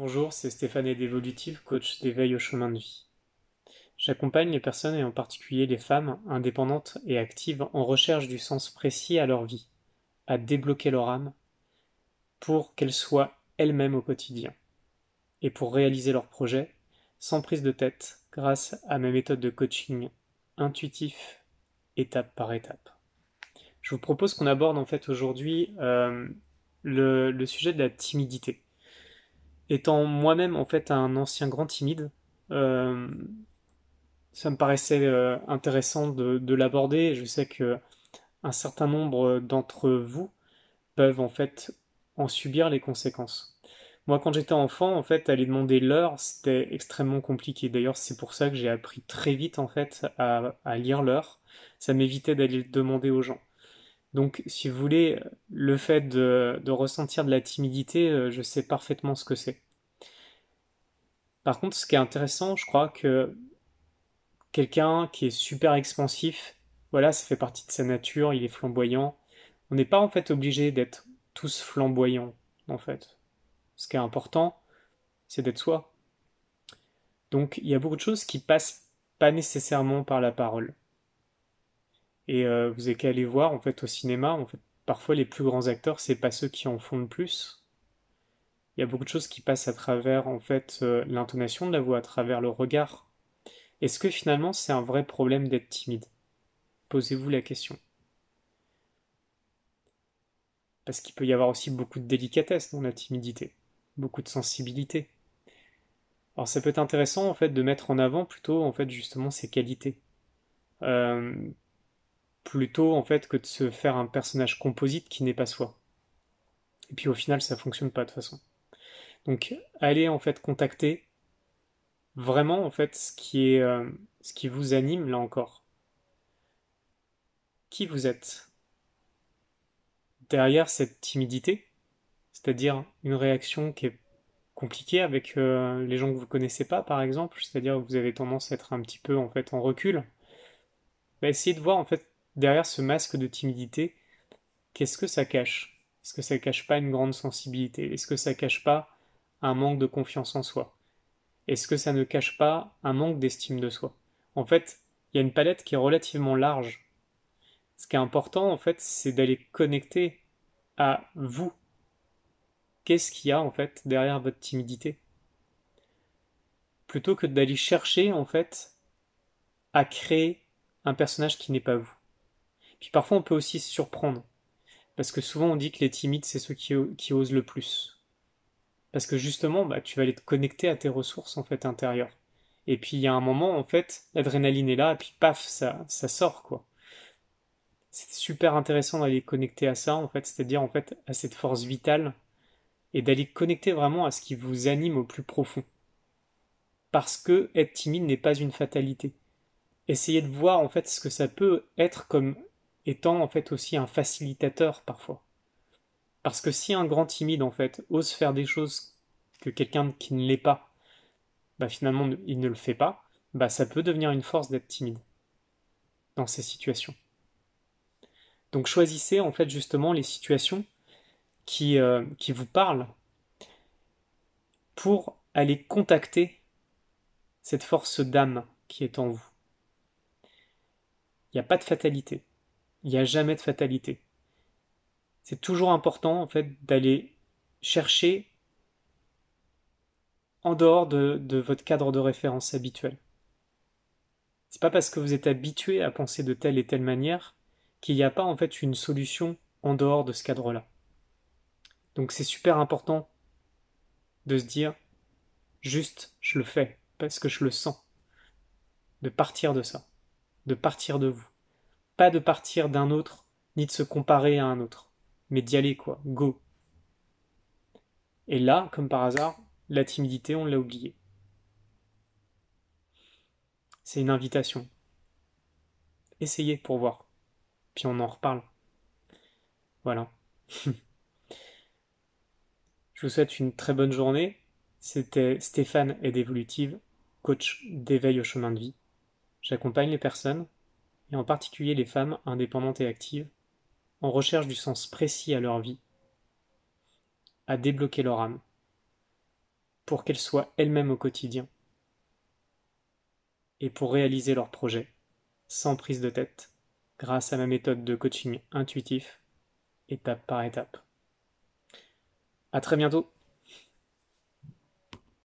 Bonjour, c'est Stéphane d'Evolutive, coach d'éveil au chemin de vie. J'accompagne les personnes et en particulier les femmes indépendantes et actives en recherche du sens précis à leur vie, à débloquer leur âme pour qu'elles soient elles-mêmes au quotidien et pour réaliser leurs projets sans prise de tête grâce à mes méthodes de coaching intuitif, étape par étape. Je vous propose qu'on aborde en fait aujourd'hui le sujet de la timidité. Étant moi-même en fait un ancien grand timide, euh, ça me paraissait intéressant de l'aborder. Je sais que un certain nombre d'entre vous peuvent en fait en subir les conséquences. Moi, quand j'étais enfant, en fait, aller demander l'heure, c'était extrêmement compliqué. D'ailleurs, c'est pour ça que j'ai appris très vite en fait à lire l'heure. Ça m'évitait d'aller le demander aux gens. Donc, si vous voulez, le fait de ressentir de la timidité, je sais parfaitement ce que c'est. Par contre, ce qui est intéressant, je crois que quelqu'un qui est super expansif, voilà, ça fait partie de sa nature, il est flamboyant. On n'est pas en fait obligé d'être tous flamboyants, en fait. Ce qui est important, c'est d'être soi. Donc il y a beaucoup de choses qui passent pas nécessairement par la parole. Et vous avez qu'à aller voir en fait au cinéma, en fait, parfois les plus grands acteurs, c'est pas ceux qui en font le plus. Il y a beaucoup de choses qui passent à travers en fait l'intonation de la voix, à travers le regard. Est-ce que finalement c'est un vrai problème d'être timide? Posez-vous la question. Parce qu'il peut y avoir aussi beaucoup de délicatesse dans la timidité, beaucoup de sensibilité. Alors ça peut être intéressant en fait de mettre en avant plutôt en fait justement ces qualités, euh, plutôt en fait que de se faire un personnage composite qui n'est pas soi. Et puis au final ça fonctionne pas de toute façon. Donc allez en fait contacter vraiment en fait ce qui vous anime là encore. Qui vous êtes derrière cette timidité, c'est-à-dire une réaction qui est compliqué avec les gens que vous connaissez pas, par exemple, c'est-à-dire que vous avez tendance à être un petit peu en fait en recul, bah, essayez de voir en fait derrière ce masque de timidité, qu'est-ce que ça cache? Est-ce que ça cache pas une grande sensibilité? Est-ce que ça cache pas un manque de confiance en soi? Est-ce que ça ne cache pas un manque d'estime de soi? En fait, il y a une palette qui est relativement large. Ce qui est important en fait, c'est d'aller connecter à vous. Qu'est-ce qu'il y a en fait derrière votre timidité? Plutôt que d'aller chercher en fait à créer un personnage qui n'est pas vous. Puis parfois on peut aussi se surprendre, parce que souvent on dit que les timides c'est ceux qui osent le plus. Parce que justement, bah, tu vas aller te connecter à tes ressources en fait intérieures. Et puis il y a un moment en fait, l'adrénaline est là, et puis paf, ça sort quoi. C'est super intéressant d'aller connecter à ça en fait, c'est-à-dire en fait à cette force vitale et d'aller connecter vraiment à ce qui vous anime au plus profond. Parce que être timide n'est pas une fatalité. Essayez de voir en fait ce que ça peut être comme étant en fait aussi un facilitateur parfois. Parce que si un grand timide en fait ose faire des choses que quelqu'un qui ne l'est pas, bah finalement il ne le fait pas, bah ça peut devenir une force d'être timide dans ces situations. Donc choisissez en fait justement les situations qui vous parlent pour aller contacter cette force d'âme qui est en vous. Il n'y a pas de fatalité. Il n'y a jamais de fatalité. C'est toujours important en fait d'aller chercher en dehors de votre cadre de référence habituel. C'est pas parce que vous êtes habitué à penser de telle et telle manière qu'il n'y a pas en fait une solution en dehors de ce cadre-là. Donc c'est super important de se dire juste je le fais parce que je le sens, de partir de ça, de partir de vous, pas de partir d'un autre ni de se comparer à un autre, mais d'y aller quoi, go. Et là, comme par hasard, la timidité on l'a oubliée. C'est une invitation. Essayez pour voir, puis on en reparle. Voilà. Je vous souhaite une très bonne journée. C'était Stéphane d'Evolutive, coach d'éveil au chemin de vie. J'accompagne les personnes, et en particulier les femmes indépendantes et actives, en recherche du sens précis à leur vie, à débloquer leur âme, pour qu'elles soient elles-mêmes au quotidien et pour réaliser leurs projets, sans prise de tête, grâce à ma méthode de coaching intuitif, étape par étape. À très bientôt!